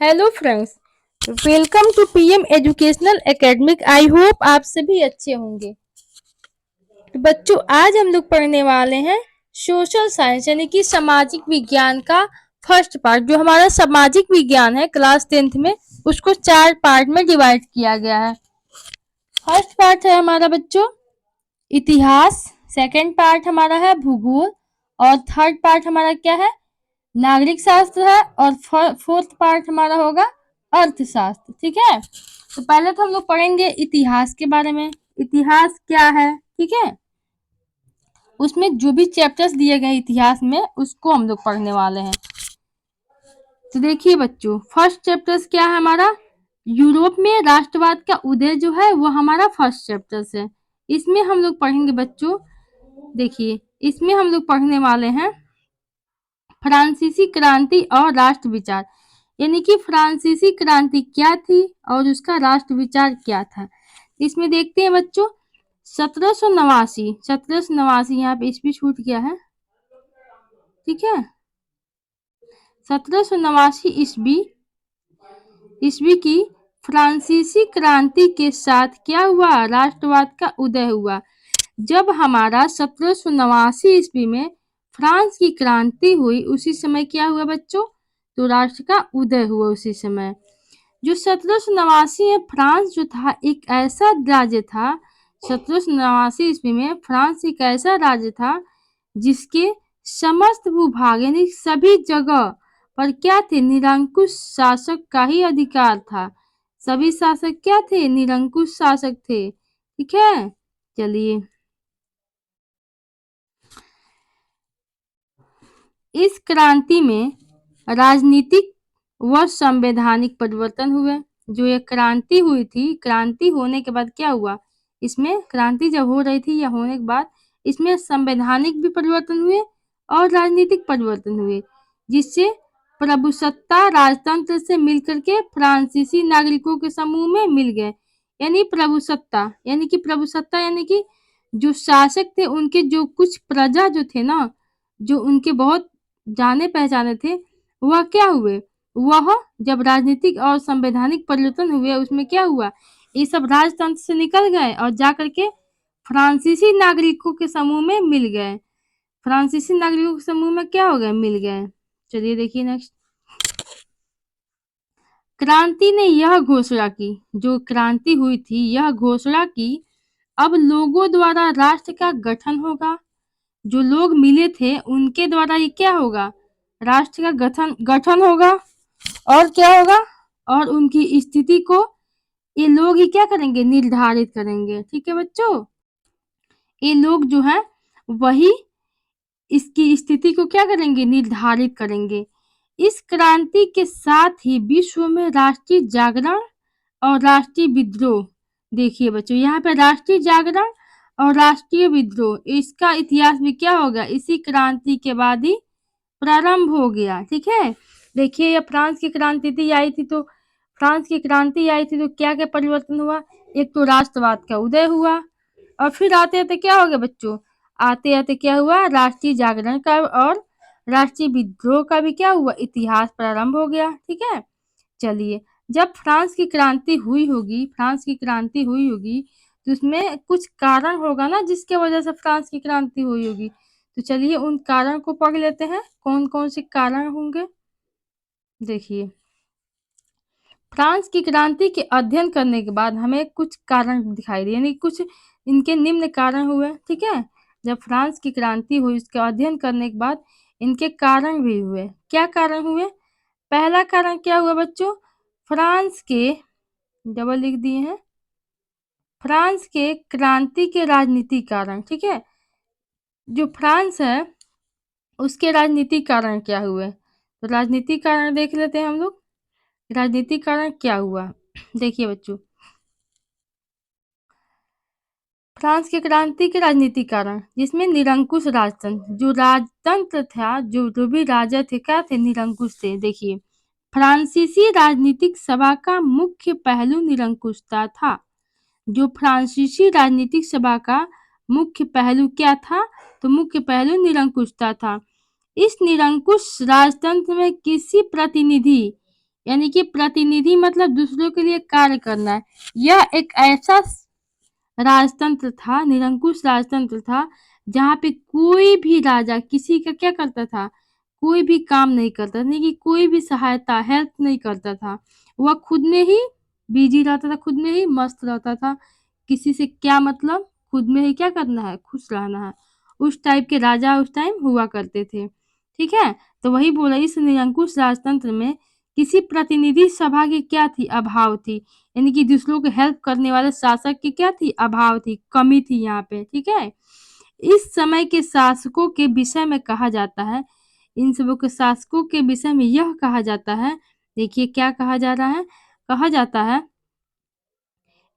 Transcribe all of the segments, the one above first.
Hello friends, welcome to PM educational academic. I hope आप सभी अच्छे होंगे। तो बच्चों, आज हम लोग पढ़ने वाले हैं सोशल साइंस यानी कि सामाजिक विज्ञान का फर्स्ट पार्ट। जो हमारा सामाजिक विज्ञान है क्लास 10th में, उसको 4 पार्ट में डिवाइड किया गया है। फर्स्ट पार्ट है हमारा बच्चों इतिहास, सेकंड पार्ट हमारा है भूगोल, और थर्ड पार्ट हमारा क्या है, नागरिक शास्त्र है, और फोर्थ पार्ट हमारा होगा अर्थशास्त्र। ठीक है, तो पहले तो हम लोग पढ़ेंगे इतिहास के बारे में। इतिहास क्या है, ठीक है, उसमें जो भी चैप्टर्स दिए गए इतिहास में उसको हम लोग पढ़ने वाले हैं। तो देखिए बच्चों, फर्स्ट चैप्टर्स क्या है हमारा, यूरोप में राष्ट्रवाद का उदय जो है वो हमारा फर्स्ट चैप्टर्स है। इसमें हम लोग पढ़ेंगे बच्चों, देखिए इसमें हम लोग पढ़ने वाले हैं फ्रांसीसी क्रांति और राष्ट्र विचार, यानी कि फ्रांसीसी क्रांति क्या थी और उसका राष्ट्र विचार क्या था। इसमें देखते हैं बच्चों 1789 यहाँ पे ईस्वी छूट गया है, ठीक है। 1789 ईस्वी की फ्रांसीसी क्रांति के साथ क्या हुआ, राष्ट्रवाद का उदय हुआ। जब हमारा 1789 ईस्वी में फ्रांस की क्रांति हुई, उसी समय क्या हुआ बच्चों, तो राष्ट्र का उदय हुआ उसी समय। जो 1789 में फ्रांस जो था एक ऐसा राज्य था, 1789 ईस्वी में फ्रांस एक ऐसा राज्य था जिसके समस्त भूभाग यानी सभी जगह पर क्या थे, निरंकुश शासक का ही अधिकार था। सभी शासक क्या थे, निरंकुश शासक थे। ठीक है, चलिए इस क्रांति में राजनीतिक व संवैधानिक परिवर्तन हुए। जो ये क्रांति हुई थी, क्रांति होने के बाद क्या हुआ, इसमें क्रांति जब हो रही थी या होने के बाद इसमें संवैधानिक भी परिवर्तन हुए और राजनीतिक परिवर्तन हुए, जिससे प्रभुसत्ता राजतंत्र से मिलकर के फ्रांसीसी नागरिकों के समूह में मिल गए। यानी प्रभुसत्ता यानी कि जो शासक थे उनके जो कुछ प्रजा जो थे ना, जो उनके बहुत जाने पहचाने थे, वह क्या हुए, वह जब राजनीतिक और संवैधानिक परिवर्तन हुए उसमें क्या हुआ, ये सब राजतंत्र से निकल गए और जाकर के फ्रांसीसी नागरिकों के समूह में मिल गए। फ्रांसीसी नागरिकों के समूह में क्या हो गए, मिल गए। चलिए देखिए नेक्स्ट, क्रांति ने यह घोषणा की, जो क्रांति हुई थी यह घोषणा की अब लोगों द्वारा राष्ट्र का गठन होगा। जो लोग मिले थे उनके द्वारा ये क्या होगा, राष्ट्र का गठन गठन होगा। और क्या होगा, और उनकी स्थिति को ये लोग ही क्या करेंगे, निर्धारित करेंगे। ठीक है बच्चों, ये लोग जो है वही इसकी स्थिति को क्या करेंगे, निर्धारित करेंगे। इस क्रांति के साथ ही विश्व में राष्ट्रीय जागरण और राष्ट्रीय विद्रोह, देखिए बच्चों यहाँ पे राष्ट्रीय जागरण और राष्ट्रीय विद्रोह, इसका इतिहास भी क्या होगा, इसी क्रांति के बाद ही प्रारंभ हो गया। ठीक है, देखिए ये फ्रांस की क्रांति थी आई थी, तो फ्रांस की क्रांति आई थी तो क्या क्या परिवर्तन हुआ, एक तो राष्ट्रवाद का उदय हुआ, और फिर आते आते क्या हो गया बच्चों, आते आते क्या हुआ, राष्ट्रीय जागरण का और राष्ट्रीय विद्रोह का भी क्या हुआ, इतिहास प्रारंभ हो गया। ठीक है, चलिए जब फ्रांस की क्रांति हुई होगी तो उसमें कुछ कारण होगा ना जिसके वजह से फ्रांस की क्रांति हुई होगी। तो चलिए उन कारण को पढ़ लेते हैं, कौन कौन से कारण होंगे। देखिए फ्रांस की क्रांति के अध्ययन करने के बाद हमें कुछ कारण दिखाई दिए, यानी कुछ इनके निम्न कारण हुए। ठीक है, जब फ्रांस की क्रांति हुई उसका अध्ययन करने के बाद इनके कारण भी हुए। क्या कारण हुए, पहला कारण क्या हुआ बच्चों, फ्रांस के, डबल लिख दिए हैं, फ्रांस के क्रांति के राजनीतिक कारण। ठीक है, जो फ्रांस है उसके राजनीतिक कारण क्या हुए, तो राजनीतिक कारण देख लेते हैं हम लोग। राजनीतिक कारण क्या हुआ, देखिए बच्चों फ्रांस की क्रांति के राजनीतिक कारण, जिसमें निरंकुश राजतंत्र, जो राजतंत्र था, जो भी राजा थे क्या थे, निरंकुश थे। देखिए फ्रांसीसी राजनीतिक सभा का मुख्य पहलू निरंकुशता था। जो फ्रांसीसी राजनीतिक सभा का मुख्य पहलू क्या था, तो मुख्य पहलू निरंकुशता था। इस निरंकुश राजतंत्र में किसी प्रतिनिधि यानी कि प्रतिनिधि मतलब दूसरों के लिए कार्य करना है। यह एक ऐसा राजतंत्र था, निरंकुश राजतंत्र था, जहाँ पे कोई भी राजा किसी का क्या करता था, कोई भी काम नहीं करता, नहीं कि कोई भी सहायता हेल्प नहीं करता था। वह खुद में ही बिजी रहता था, खुद में ही मस्त रहता था। किसी से क्या मतलब, खुद में ही क्या करना है, खुश रहना है। उस टाइप के राजा उस टाइम हुआ करते थे। ठीक है, तो वही बोला, इस निरंकुश राजतंत्र में किसी प्रतिनिधि सभा की क्या थी, अभाव थी। यानी कि दूसरों को हेल्प करने वाले शासक की क्या थी, अभाव थी, कमी थी यहाँ पे। ठीक है, इस समय के शासकों के विषय में कहा जाता है, इन सबों के शासकों के विषय में यह कहा जाता है, देखिए क्या कहा जा रहा है, कहा जाता है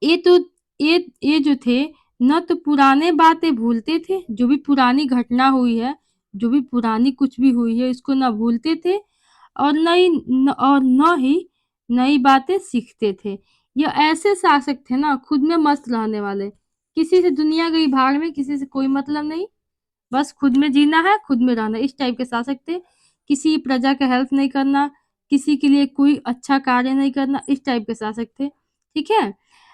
ये तो ये जो थे, न तो पुराने बातें भूलते थे, जो भी पुरानी घटना हुई है, जो भी पुरानी कुछ भी हुई है, इसको न भूलते थे, और न ही नई बातें सीखते थे। ये ऐसे शासक थे ना, खुद में मस्त रहने वाले, किसी से दुनिया गई भाड़ में, किसी से कोई मतलब नहीं, बस खुद में जीना है, खुद में रहना, इस टाइप के शासक थे। किसी प्रजा का हेल्प नहीं करना, किसी के लिए कोई अच्छा कार्य नहीं करना, इस टाइप के शासक थे। ठीक है,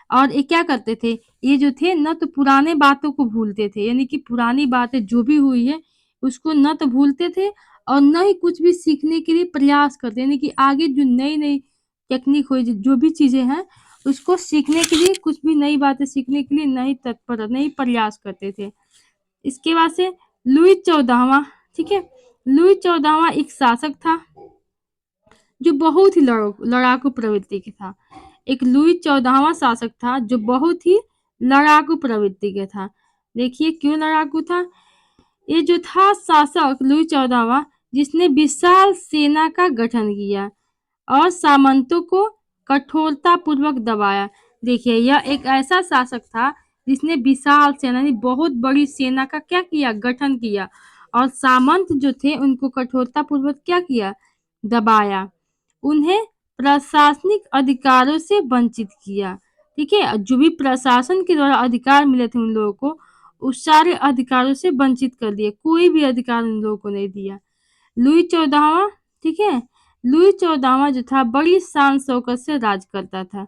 और ये क्या करते थे, ये जो थे न तो पुराने बातों को भूलते थे, यानी कि पुरानी बातें जो भी हुई है उसको न तो भूलते थे, और न ही कुछ भी सीखने के लिए प्रयास करते, यानी कि आगे जो नई नई टेक्निक हुई, जो भी चीजें हैं उसको सीखने के लिए, कुछ भी नई बातें सीखने के लिए नहीं तत्पर, नहीं प्रयास करते थे। इसके बाद से लुई चौदहवा, ठीक है, लुई चौदहवा एक शासक था जो बहुत ही लड़ाकू प्रवृत्ति के था। एक लुई चौदहवा शासक था जो बहुत ही लड़ाकू प्रवृत्ति के था। देखिए क्यों लड़ाकू था। ये जो था शासक लुई चौदहवा, जिसने विशाल सेना का गठन किया और सामंतों को कठोरता पूर्वक दबाया। देखिए यह एक ऐसा शासक था जिसने विशाल सेना यानी बहुत बड़ी सेना का क्या किया, गठन किया, और सामंत जो थे उनको कठोरता पूर्वक क्या किया, दबाया, उन्हें प्रशासनिक अधिकारों से वंचित किया। ठीक है, जो भी प्रशासन के द्वारा अधिकार मिले थे उन लोगों को, उस सारे अधिकारों से वंचित कर दिया, कोई भी अधिकार उन लोगों को नहीं दिया। लुई चौदहवा, ठीक है, लुई चौदहवा जो था बड़ी शान शौकत से राज करता था।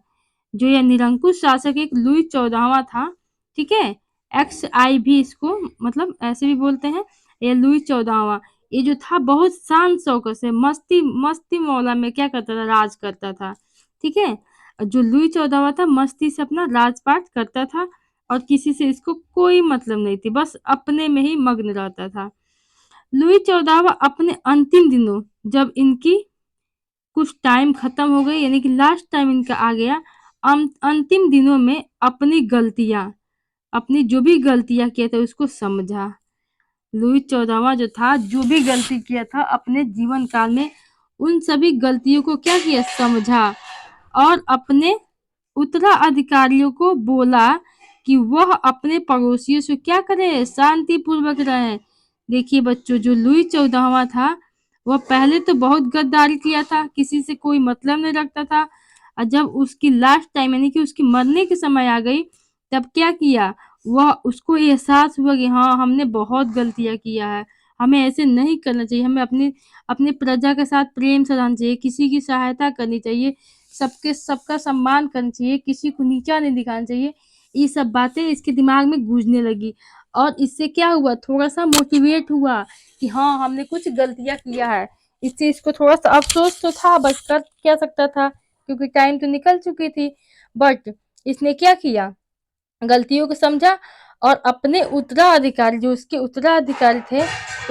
जो यह निरंकुश शासक एक लुई चौदहवा था, ठीक है, XIV इसको मतलब ऐसे भी बोलते हैं, ये लुई चौदहवा, ये जो था बहुत शान शौकत से मस्ती मस्ती मौला में क्या करता था, राज करता था। ठीक है, जो लुई चौदहवा था मस्ती से अपना राजपाट करता था, और किसी से इसको कोई मतलब नहीं थी, बस अपने में ही मग्न रहता था। लुई चौदहवा अपने अंतिम दिनों, जब इनकी कुछ टाइम खत्म हो गई, यानी कि लास्ट टाइम इनका आ गया, अंतिम दिनों में अपनी गलतियां, अपनी जो भी गलतियां किए थे उसको समझा। लुई चौदहवा जो था जो भी गलती किया था अपने जीवन काल में, उन सभी गलतियों को क्या किया, समझा, और अपने उत्तराधिकारियों को बोला कि वह अपने पड़ोसियों से क्या करे, शांति पूर्वक रहे। देखिए बच्चों, जो लुई चौदहवा था वह पहले तो बहुत गद्दारी किया था, किसी से कोई मतलब नहीं रखता था, और जब उसकी लास्ट टाइम यानी कि उसकी मरने के समय आ गई, तब क्या किया, वह उसको एहसास हुआ कि हाँ हमने बहुत गलतियां किया है, हमें ऐसे नहीं करना चाहिए, हमें अपने अपने प्रजा के साथ प्रेम से रहना चाहिए, किसी की सहायता करनी चाहिए, सबके सबका सम्मान करना चाहिए, किसी को नीचा नहीं दिखाना चाहिए। ये सब बातें इसके दिमाग में गूंजने लगी, और इससे क्या हुआ, थोड़ा सा मोटिवेट हुआ कि हाँ हमने कुछ गलतियां किया है। इससे इसको थोड़ा सा अफसोस तो था, बट कर क्या सकता था, क्योंकि टाइम तो निकल चुकी थी। बट इसने क्या किया, गलतियों को समझा, और अपने उत्तराधिकारी, जो उसके उत्तराधिकारी थे,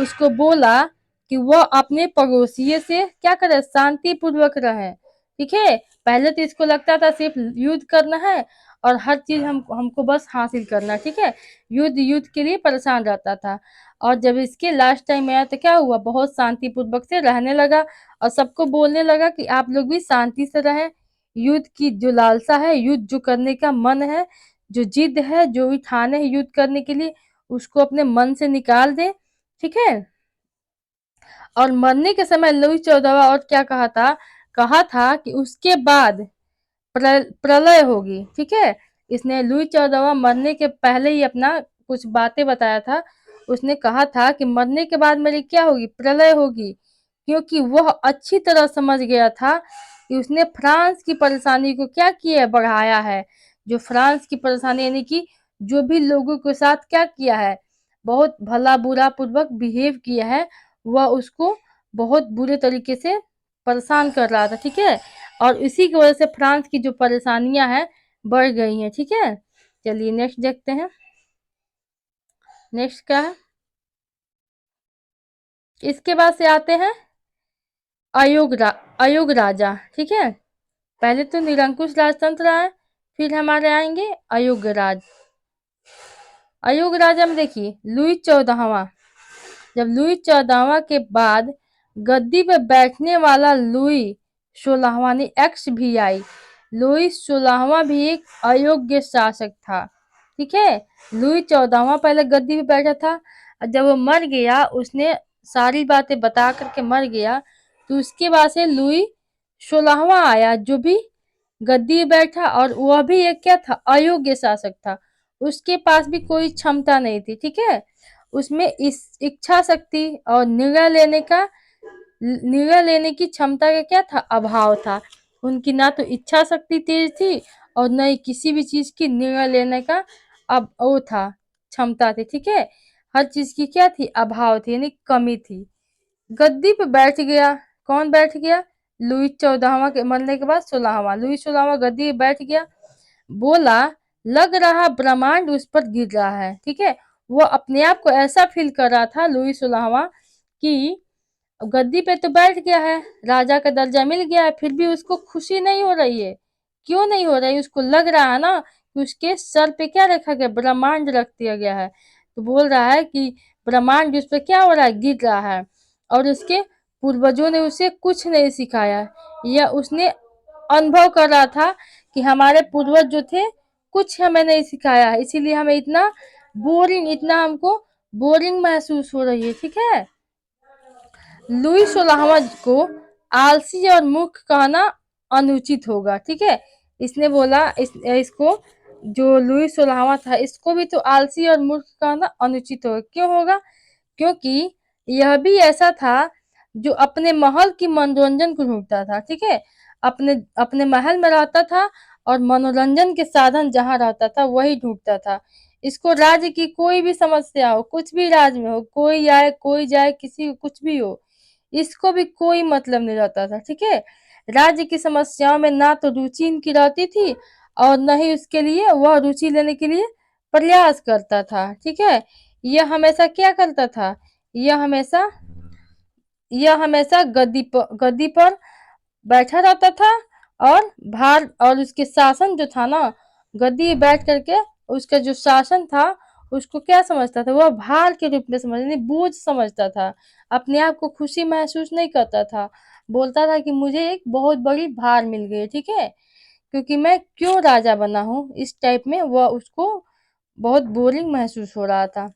उसको बोला कि वह अपने पड़ोसियों से क्या करे, शांति पूर्वक रहे। ठीक है, पहले तो इसको लगता था सिर्फ युद्ध करना है और हर चीज हमको बस हासिल करना। ठीक है, युद्ध युद्ध के लिए परेशान रहता था, और जब इसके लास्ट टाइम आया तो क्या हुआ, बहुत शांति पूर्वक से रहने लगा, और सबको बोलने लगा कि आप लोग भी शांति से रहें, युद्ध की जो लालसा है, युद्ध जो करने का मन है, जो जिद है, जो भी ठाने हैं युद्ध करने के लिए, उसको अपने मन से निकाल दे। ठीक है, और मरने के समय लुई चौदहवा और क्या कहा था कि उसके बाद प्रलय होगी। ठीक है, इसने लुई चौदहवा मरने के पहले ही अपना कुछ बातें बताया था। उसने कहा था कि मरने के बाद मेरी क्या होगी, प्रलय होगी, क्योंकि वह अच्छी तरह समझ गया था कि उसने फ्रांस की परेशानी को क्या किया है, बढ़ाया है। जो फ्रांस की परेशानी यानी कि जो भी लोगों के साथ क्या किया है, बहुत भला बुरा पूर्वक बिहेव किया है, वह उसको बहुत बुरे तरीके से परेशान कर रहा था, ठीक है। और इसी की वजह से फ्रांस की जो परेशानियां हैं बढ़ गई हैं, ठीक है। चलिए नेक्स्ट देखते हैं। नेक्स्ट क्या है, इसके बाद से आते हैं अयोग राजा, ठीक है। पहले तो निरंकुश राजतंत्र आए, फिर हमारे आएंगे अयोग राज। अयोग राजा में देखिए लुई चौदहवा, जब लुई चौदहवा के बाद गद्दी पे बैठने वाला लुई सोलहवा ने एक्स भी आई। लुई सोलहवा भी एक अयोग्य शासक था, ठीक है। लुई चौदहवा पहले गद्दी पे बैठा था, और जब वो मर गया, उसने सारी बातें बता करके मर गया, तो उसके बाद से लुई सोलहवा आया, जो भी गद्दी पे बैठा, और वह भी एक क्या था, अयोग्य शासक था। उसके पास भी कोई क्षमता नहीं थी, ठीक है। उसमें इस इच्छा शक्ति और निर्णय लेने की क्षमता का क्या था, अभाव था। उनकी ना तो इच्छा शक्ति तेज थी, और न ही किसी भी चीज की निर्णय लेने का अब वो था, क्षमता थी, ठीक है। हर चीज की क्या थी, अभाव थी, यानी कमी थी। गद्दी पे बैठ गया, कौन बैठ गया, लुई चौदहवा के मरने के बाद सोलहवा, लुई सोलहवा गद्दी पे बैठ गया। बोला, लग रहा ब्रह्मांड उस पर गिर रहा है, ठीक है। वो अपने आप को ऐसा फील कर रहा था लुई सोलहवा कि गद्दी पे तो बैठ गया है, राजा का दर्जा मिल गया है, फिर भी उसको खुशी नहीं हो रही है। क्यों नहीं हो रही, उसको लग रहा है ना कि उसके सर पे क्या रखा गया, ब्रह्मांड रख दिया गया है। तो बोल रहा है कि ब्रह्मांड उस पर क्या हो रहा है, गिर रहा है, और उसके पूर्वजों ने उसे कुछ नहीं सिखाया। यह उसने अनुभव कर रहा था कि हमारे पूर्वज जो थे, कुछ हमें नहीं सिखाया है, इसीलिए हमें इतना हमको बोरिंग महसूस हो रही है, ठीक है। लुई सोलहवां को आलसी और मूर्ख कहना अनुचित होगा, ठीक है। इसने बोला इसको, जो लुई सोलहवां था, इसको भी तो आलसी और मूर्ख कहना अनुचित होगा। क्यों होगा, क्योंकि यह भी ऐसा था जो अपने महल की मनोरंजन को ढूंढता था, ठीक है। अपने अपने महल में रहता था, और मनोरंजन के साधन जहाँ रहता था वही ढूंढता था। इसको राज्य की कोई भी समस्या हो, कुछ भी राज्य में हो, कोई आए कोई जाए, किसी को कुछ भी हो, इसको भी कोई मतलब नहीं रहता था, ठीक है। राज्य की समस्याओं में ना तो रुचि इनकी रहती थी, और न ही उसके लिए वह रुचि लेने के लिए प्रयास करता था, ठीक है। यह हमेशा क्या करता था, यह हमेशा यह हमेशा गद्दी पर बैठा रहता था, और भार और उसके शासन जो था ना, गद्दी पे बैठ करके उसका जो शासन था, उसको क्या समझता था, वह भार के रूप में यानी बोझ समझता था। अपने आप को खुशी महसूस नहीं करता था। बोलता था कि मुझे एक बहुत बड़ी भार मिल गई, ठीक है, क्योंकि मैं क्यों राजा बना हूँ, इस टाइप में वह उसको बहुत बोरिंग महसूस हो रहा था।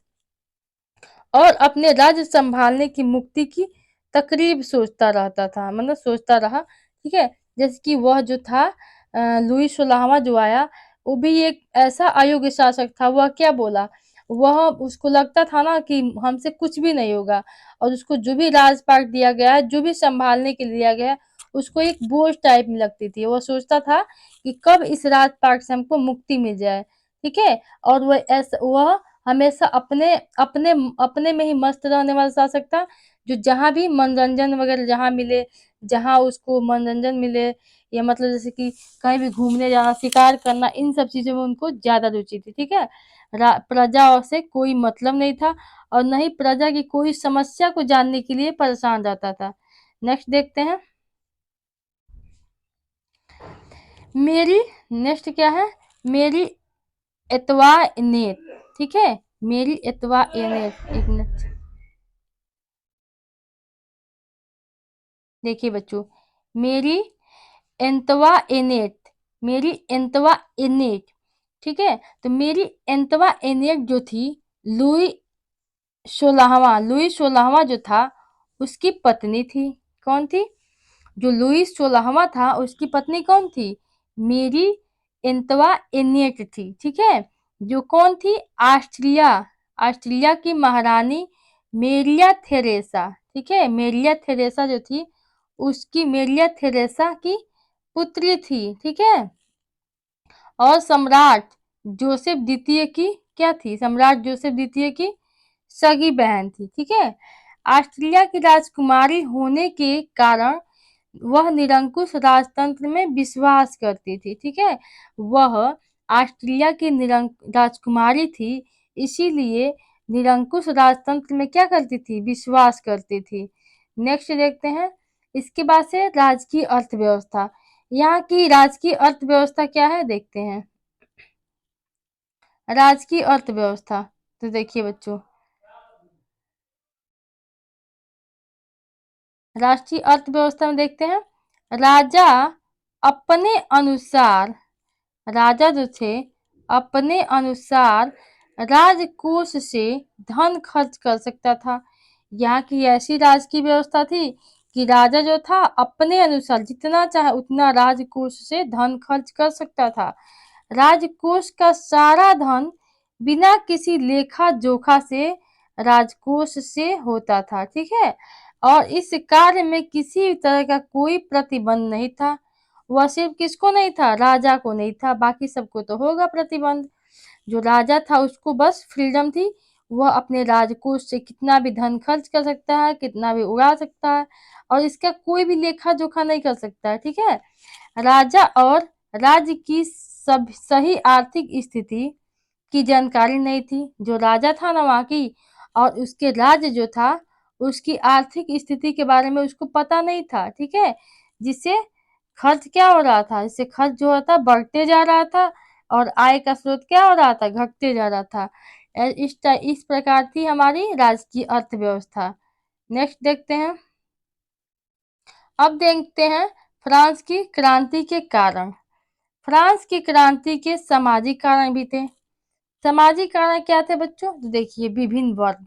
और अपने राज्य संभालने की मुक्ति की तकरीब सोचता रहता था, मतलब सोचता रहा, ठीक है। जैसे कि वह जो था लुई सोलहवां जो आया, वो भी एक ऐसा अयोग्य शासक था। वह क्या बोला, वह उसको लगता था ना कि हमसे कुछ भी नहीं होगा, और उसको जो भी राजपाट दिया गया है, जो भी संभालने के लिए दिया गया है, उसको एक बोझ टाइप में लगती थी। वह सोचता था कि कब इस राजपाट से हमको मुक्ति मिल जाए, ठीक है। और वह हमेशा अपने अपने अपने में ही मस्त रहने वाला शासक था, जो जहाँ भी मनोरंजन वगैरह जहाँ मिले, जहाँ उसको मनोरंजन मिले, या मतलब जैसे कि कहीं भी घूमने जाना, शिकार करना, इन सब चीजों में उनको ज्यादा रुचि थी, ठीक है। प्रजा से कोई मतलब नहीं था, और न ही प्रजा की कोई समस्या को जानने के लिए परेशान रहता था। नेक्स्ट देखते हैं। मेरी नेक्स्ट क्या है, मेरी एतवा नेत, ठीक है। मेरी एतवा नेत, एक मिनट देखिए बच्चों, मेरी एंतवा एनेट, मेरी एंतवा एनेट, ठीक है। तो मेरी एंतवा एनेट जो थी, लुई लुई सोलहवा जो था, उसकी पत्नी थी। कौन थी, जो लुई सोलहवा था, उसकी पत्नी कौन थी, मेरी एंतवा एनेट थी, ठीक है। जो कौन थी, ऑस्ट्रिया ऑस्ट्रिया की महारानी मेरिया थेरेसा, ठीक है। मेरिया थेरेसा जो थी, उसकी मेरिया थेरेसा की पुत्री थी, ठीक है। और सम्राट जोसेफ द्वितीय की क्या थी, सम्राट जोसेफ द्वितीय की सगी बहन थी, ठीक है। ऑस्ट्रेलिया की राजकुमारी होने के कारण वह निरंकुश राजतंत्र में विश्वास करती थी, ठीक है। वह ऑस्ट्रेलिया की राजकुमारी थी, इसीलिए निरंकुश राजतंत्र में क्या करती थी, विश्वास करती थी। नेक्स्ट देखते हैं, इसके बाद से राजकीय अर्थव्यवस्था। यहाँ की राजकीय अर्थव्यवस्था क्या है, देखते हैं। राजकीय अर्थव्यवस्था, तो देखिए बच्चों, राष्ट्रीय अर्थव्यवस्था में देखते हैं, राजा अपने अनुसार, राजा जो थे अपने अनुसार राजकोष से धन खर्च कर सकता था। यहाँ की ऐसी राजकीय व्यवस्था थी कि राजा जो था अपने अनुसार जितना चाहे उतना राजकोष से धन खर्च कर सकता था। राजकोष का सारा धन बिना किसी लेखा जोखा से राजकोष से होता था, ठीक है। और इस कार्य में किसी तरह का कोई प्रतिबंध नहीं था। वह सिर्फ किसको नहीं था, राजा को नहीं था, बाकी सबको तो होगा प्रतिबंध। जो राजा था उसको बस फ्रीडम थी, वह अपने राजकोष से कितना भी धन खर्च कर सकता है, कितना भी उड़ा सकता है, और इसका कोई भी लेखा जोखा नहीं कर सकता है, ठीक है। राजा और राज्य की सब सही आर्थिक स्थिति की जानकारी नहीं थी। जो राजा था ना वहाँ की, और उसके राज्य जो था उसकी आर्थिक स्थिति के बारे में उसको पता नहीं था, ठीक है। जिससे खर्च क्या हो रहा था, इससे खर्च जो होता बढ़ते जा रहा था और आय का स्रोत क्या हो रहा था, घटते जा रहा था। इस प्रकार थी हमारी राजकीय अर्थव्यवस्था। नेक्स्ट देखते हैं, अब देखते हैं फ्रांस की क्रांति के कारण। फ्रांस की क्रांति के सामाजिक कारण भी थे। सामाजिक कारण क्या थे बच्चों, तो देखिए विभिन्न वर्ग,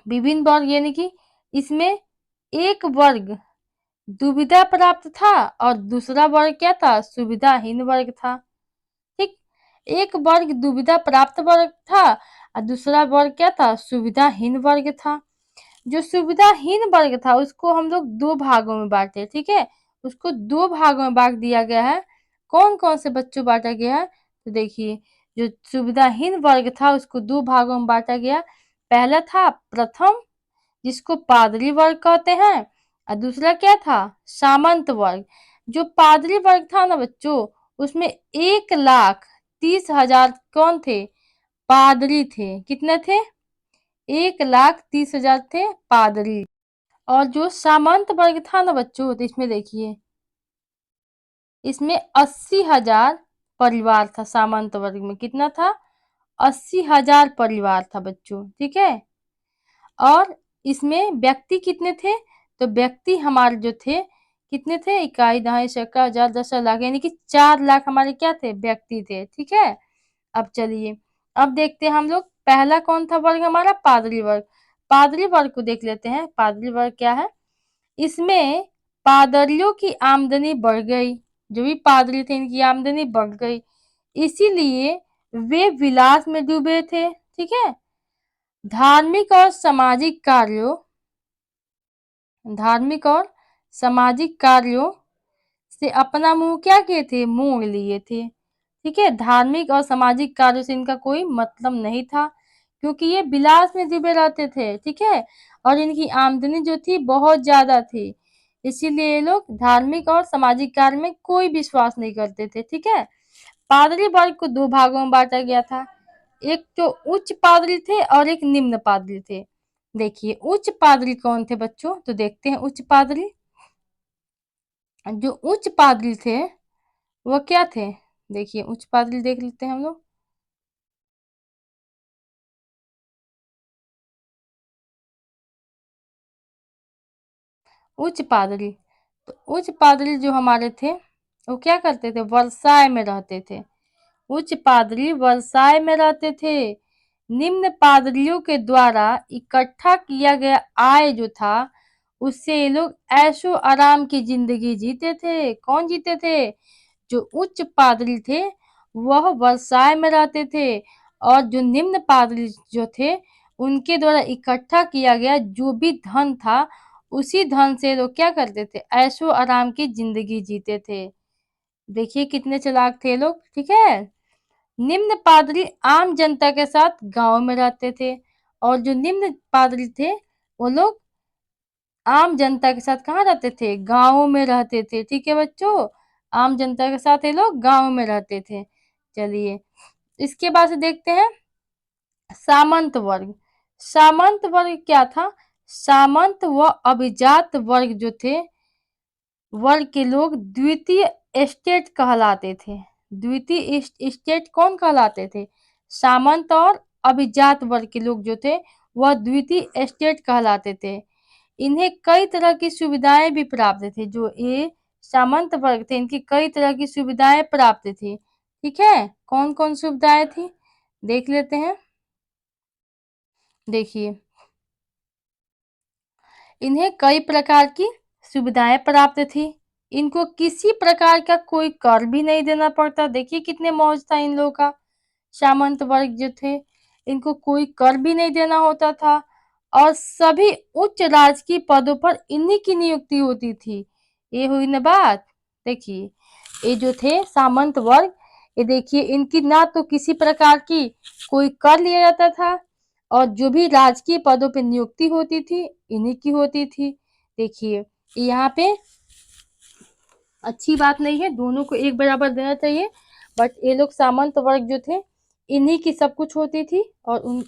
विभिन्न वर्ग यानी कि इसमें एक वर्ग दुविधा प्राप्त था और दूसरा वर्ग क्या था, सुविधाहीन वर्ग था, ठीक। एक वर्ग दुविधा प्राप्त वर्ग था और दूसरा वर्ग क्या था, सुविधाहीन वर्ग था। जो सुविधाहीन वर्ग था उसको हम लोग दो भागों में बांटे, ठीक है। उसको दो भागों में बांट दिया गया है। कौन कौन से बच्चों बांटा गया है, तो देखिए जो सुविधाहीन वर्ग था उसको दो भागों में बांटा गया। पहला था प्रथम, जिसको पादरी वर्ग कहते हैं, और दूसरा क्या था, सामंत वर्ग। जो पादरी वर्ग था ना बच्चों, उसमें 1,30,000 कौन थे, पादरी थे। कितने थे, 1,30,000 थे पादरी। और जो सामंत वर्ग था ना बच्चों, तो इसमें देखिए इसमें 80,000 परिवार था। सामंत वर्ग में कितना था, 80,000 परिवार था बच्चों, ठीक है। और इसमें व्यक्ति कितने थे, तो व्यक्ति हमारे जो थे कितने थे, इकाई दहाई सैकड़ा हजार दस लाख, यानी कि 4 लाख हमारे क्या थे, व्यक्ति थे, ठीक है। अब चलिए अब देखते हैं हम लोग, पहला कौन था वर्ग हमारा, पादरी वर्ग। पादरी वर्ग को देख लेते हैं, पादरी वर्ग क्या है। इसमें पादरियों की आमदनी बढ़ गई, जो भी पादरी थे इनकी आमदनी बढ़ गई, इसीलिए वे विलास में डूबे थे, ठीक है। धार्मिक और सामाजिक कार्यों, धार्मिक और सामाजिक कार्यों से अपना मुंह क्या किए थे, मोड़ लिए थे, ठीक है। धार्मिक और सामाजिक कार्यों से इनका कोई मतलब नहीं था, क्योंकि ये विलास में डूबे रहते थे, ठीक है। और इनकी आमदनी जो थी बहुत ज्यादा थी, इसीलिए ये लोग धार्मिक और सामाजिक कार्य में कोई विश्वास नहीं करते थे, ठीक है। पादरी वर्ग को दो भागों में बांटा गया था, एक तो उच्च पादरी थे और एक निम्न पादरी थे। देखिए उच्च पादरी कौन थे बच्चों, तो देखते हैं उच्च पादरी। जो उच्च पादरी थे वो क्या थे, देखिए उच्च पादरी देख लेते हैं हम लोग। उच्च पादरी, तो उच्च पादरी जो हमारे थे वो क्या करते थे, वर्साय में रहते थे। उच्च पादरी वर्साय में रहते थे। निम्न पादरियों के द्वारा इकट्ठा किया गया आय जो था उससे ये लोग ऐशो आराम की जिंदगी जीते थे। कौन जीते थे, जो उच्च पादरी थे वह वर्साय में रहते थे, और जो निम्न पादरी जो थे उनके द्वारा इकट्ठा किया गया जो भी धन था उसी धन से लोग क्या करते थे, ऐशो आराम की जिंदगी जीते थे। देखिए कितने चालाक थे लोग, ठीक है। निम्न पादरी आम जनता के साथ गांव में रहते थे, और जो निम्न पादरी थे वो लोग आम जनता के साथ कहाँ रहते थे, गाँव में रहते थे, ठीक है बच्चों। आम जनता के साथ ये लोग गाँव में रहते थे। चलिए इसके बाद से देखते हैं सामंत वर्ग। सामंत वर्ग क्या था, सामंत व अभिजात वर्ग जो थे, वर्ग के लोग द्वितीय एस्टेट कहलाते थे। द्वितीय एस्टेट कौन कहलाते थे, सामंत और अभिजात वर्ग के लोग जो थे वह द्वितीय एस्टेट कहलाते थे। इन्हें कई तरह की सुविधाएं भी प्राप्त थी। जो ये सामंत वर्ग थे इनकी कई तरह की सुविधाएं प्राप्त थी, ठीक है। कौन कौन सुविधाएं थी देख लेते हैं। देखिए इन्हें कई प्रकार की सुविधाएं प्राप्त थी। इनको किसी प्रकार का कोई कर भी नहीं देना पड़ता। देखिए कितने मौज था इन लोगों का। सामंत वर्ग जो थे इनको कोई कर भी नहीं देना होता था, और सभी उच्च राजकीय पदों पर इन्हीं की नियुक्ति होती थी। ये हुई ना बात। देखिए ये जो थे सामंत वर्ग, ये देखिए इनकी ना तो किसी प्रकार की कोई कर लिया जाता था, और जो भी राजकीय पदों पे नियुक्ति होती थी इन्हीं की होती थी। देखिए यहाँ पे अच्छी बात नहीं है, दोनों को एक बराबर देना चाहिए, बट ये लोग सामंत वर्ग जो थे इन्हीं की सब कुछ होती थी, और उन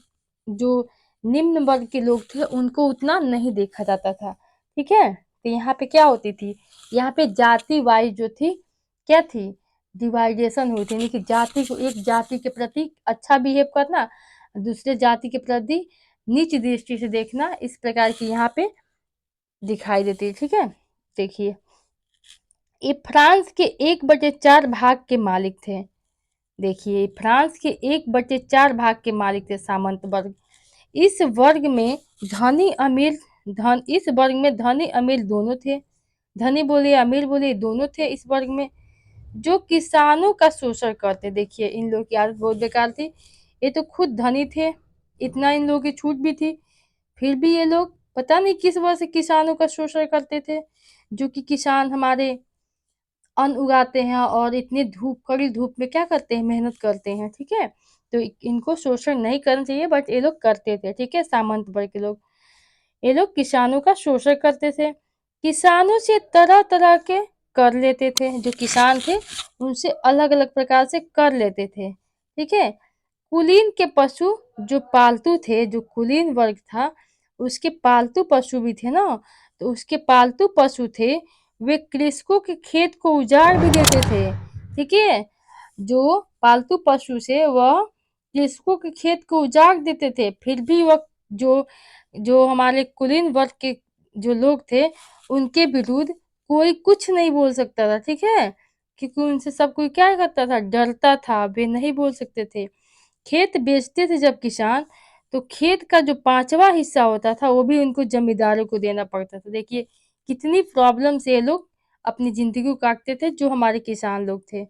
जो निम्न वर्ग के लोग थे उनको उतना नहीं देखा जाता था, ठीक है। तो यहाँ पे क्या होती थी, यहाँ पे जाति वाइज जो थी क्या थी, डिवाइडेशन हुई थी, यानी कि जाति को एक जाति के प्रति अच्छा बिहेव करना, दूसरे जाति के प्रति नीच दृष्टि से देखना, इस प्रकार की यहाँ पे दिखाई देती है, ठीक है। देखिए ये फ्रांस के 1/4 भाग के मालिक थे। देखिए फ्रांस के 1/4 भाग के मालिक थे सामंत वर्ग। इस वर्ग में धनी अमीर इस वर्ग में धनी अमीर दोनों थे। धनी बोले अमीर बोले दोनों थे इस वर्ग में, जो किसानों का शोषण करते। देखिए इन लोगों की आदत बहुत बेकार थी। ये तो खुद धनी थे, इतना इन लोगों की छूट भी थी, फिर भी ये लोग पता नहीं किस वजह से किसानों का शोषण करते थे। जो कि किसान हमारे अन्न उगाते हैं और इतनी धूप, कड़ी धूप में क्या करते हैं, मेहनत करते हैं, ठीक है। तो इनको शोषण नहीं करना चाहिए, बट ये लोग करते थे, ठीक है। सामंत वर्ग के लोग, ये लोग किसानों का शोषण करते थे। किसानों से तरह तरह के कर लेते थे, जो किसान थे उनसे अलग अलग प्रकार से कर लेते थे, ठीक है। कुलीन के पशु जो पालतू थे, जो कुलीन वर्ग था उसके पालतू पशु भी थे ना, तो उसके पालतू पशु थे, वे कृषकों के खेत को उजाड़ भी देते थे, ठीक है। जो पालतू पशु से वह कृषकों के खेत को उजाड़ देते थे, फिर भी वह जो जो हमारे कुलीन वर्ग के जो लोग थे उनके विरुद्ध कोई कुछ नहीं बोल सकता था, ठीक है। क्योंकि उनसे सब कोई क्या करता था, डरता था, वे नहीं बोल सकते थे। खेत बेचते थे जब किसान, तो खेत का जो 5वां हिस्सा होता था वो भी उनको जमींदारों को देना पड़ता था। देखिए कितनी प्रॉब्लम से ये लोग अपनी जिंदगी को काटते थे, जो हमारे किसान लोग थे।